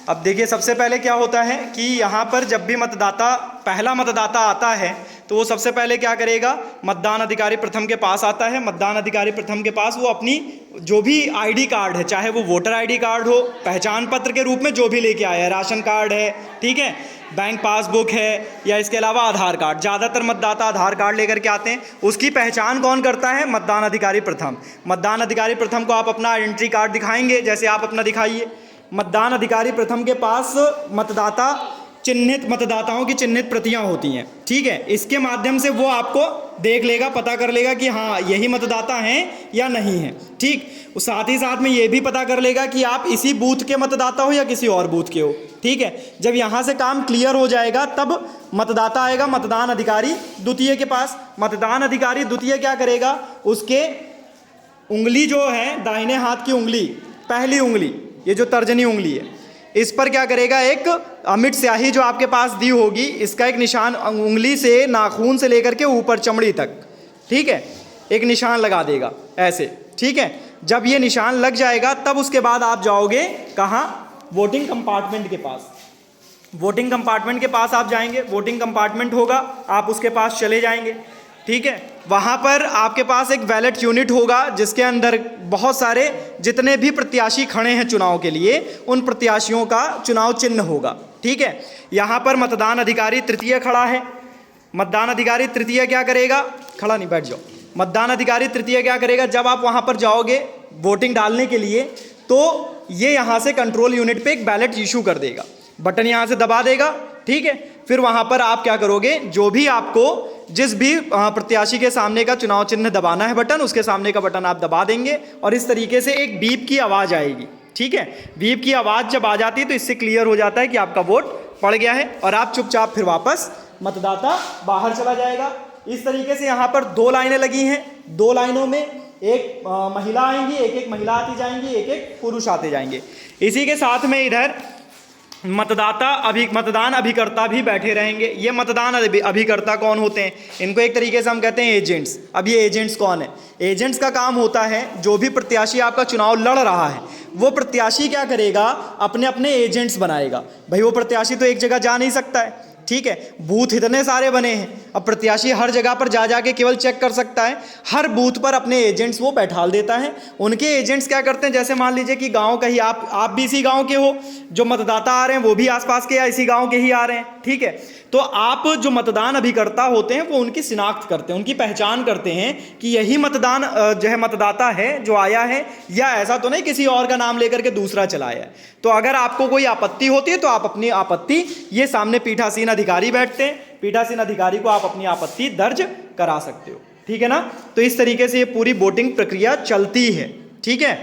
अब देखिए सबसे पहले क्या होता है कि यहाँ पर जब भी पहला मतदाता आता है तो वो सबसे पहले क्या करेगा, मतदान अधिकारी प्रथम के पास आता है। मतदान अधिकारी प्रथम के पास वो अपनी जो भी आईडी कार्ड है, चाहे वो वोटर आईडी कार्ड हो, पहचान पत्र के रूप में जो भी लेके आया है, राशन कार्ड है, ठीक है, बैंक पासबुक है, या इसके अलावा आधार कार्ड, ज़्यादातर मतदाता आधार कार्ड लेकर के आते हैं। उसकी पहचान कौन करता है? मतदान अधिकारी प्रथम। मतदान अधिकारी प्रथम को आप अपना आइडेंटिटी कार्ड दिखाएंगे, जैसे आप अपना दिखाइए। मतदान अधिकारी प्रथम के पास मतदाताओं की चिन्हित प्रतियां होती हैं, ठीक है। इसके माध्यम से वो आपको देख लेगा, पता कर लेगा कि हाँ यही मतदाता हैं या नहीं है, ठीक। साथ ही साथ में ये भी पता कर लेगा कि आप इसी बूथ के मतदाता हो या किसी और बूथ के हो, ठीक है। जब यहाँ से काम क्लियर हो जाएगा तब मतदाता आएगा मतदान अधिकारी द्वितीय के पास। मतदान अधिकारी द्वितीय क्या करेगा, उसके उंगली जो है, दाहिने हाथ की उंगली, पहली उंगली, ये जो तर्जनी उंगली है, इस पर क्या करेगा, एक अमिट स्याही जो आपके पास दी होगी, इसका एक निशान उंगली से, नाखून से लेकर के ऊपर चमड़ी तक, ठीक है, एक निशान लगा देगा ऐसे, ठीक है। जब ये निशान लग जाएगा तब उसके बाद आप जाओगे कहाँ, वोटिंग कंपार्टमेंट के पास। वोटिंग कंपार्टमेंट के पास आप जाएंगे, वोटिंग कंपार्टमेंट होगा, आप उसके पास चले जाएंगे, ठीक है। वहाँ पर आपके पास एक बैलेट यूनिट होगा जिसके अंदर बहुत सारे जितने भी प्रत्याशी खड़े हैं चुनाव के लिए, उन प्रत्याशियों का चुनाव चिन्ह होगा, ठीक है। यहाँ पर मतदान अधिकारी तृतीय खड़ा है। मतदान अधिकारी तृतीय क्या करेगा, खड़ा नहीं, बैठ जाओ। मतदान अधिकारी तृतीय क्या करेगा, जब आप वहाँ पर जाओगे वोटिंग डालने के लिए तो ये यहाँ से कंट्रोल यूनिट पे एक बैलेट इशू कर देगा, बटन यहाँ से दबा देगा, ठीक है। फिर वहाँ पर आप क्या करोगे, जो भी आपको जिस भी प्रत्याशी के सामने का चुनाव चिन्ह दबाना है बटन, उसके सामने का बटन आप दबा देंगे और इस तरीके से एक बीप की आवाज़ आएगी, ठीक है। बीप की आवाज़ जब आ जाती है तो इससे क्लियर हो जाता है कि आपका वोट पड़ गया है और आप चुपचाप फिर वापस मतदाता बाहर चला जाएगा। इस तरीके से यहाँ पर 2 लाइनें लगी हैं, 2 लाइनों में एक महिला आएंगी, एक महिला आती जाएंगी, एक पुरुष आते जाएंगे। इसी के साथ में इधर मतदान अभिकर्ता भी बैठे रहेंगे। ये मतदान अभिकर्ता कौन होते हैं, इनको एक तरीके से हम कहते हैं एजेंट्स। अब ये एजेंट्स कौन है, एजेंट्स का काम होता है जो भी प्रत्याशी आपका चुनाव लड़ रहा है वो प्रत्याशी क्या करेगा, अपने अपने एजेंट्स बनाएगा। भाई वो प्रत्याशी तो एक जगह जा नहीं सकता है, ठीक है, बूथ इतने सारे बने हैं, अब प्रत्याशी हर जगह पर जा के केवल चेक कर सकता है। हर बूथ पर अपने एजेंट्स वो बैठाल देता है। उनके एजेंट्स क्या करते हैं, जैसे मान लीजिए कि गांव का ही आप भी इसी गांव के हो, जो मतदाता आ रहे हैं वो भी आसपास के या इसी गांव के ही आ रहे हैं, ठीक है। तो आप जो मतदान अभिकर्ता होते हैं वो उनकी शिनाख्त करते हैं, उनकी पहचान करते हैं कि यही मतदाता है जो आया है, या ऐसा तो नहीं किसी और का नाम लेकर के दूसरा चला आया है। तो अगर आपको कोई आपत्ति होती है तो आप अपनी आपत्ति, ये सामने पीठासीन अधिकारी बैठते हैं, पीठासीन अधिकारी को आप अपनी आपत्ति दर्ज करा सकते हो, ठीक है ना। तो इस तरीके से ये पूरी वोटिंग प्रक्रिया चलती है, ठीक है।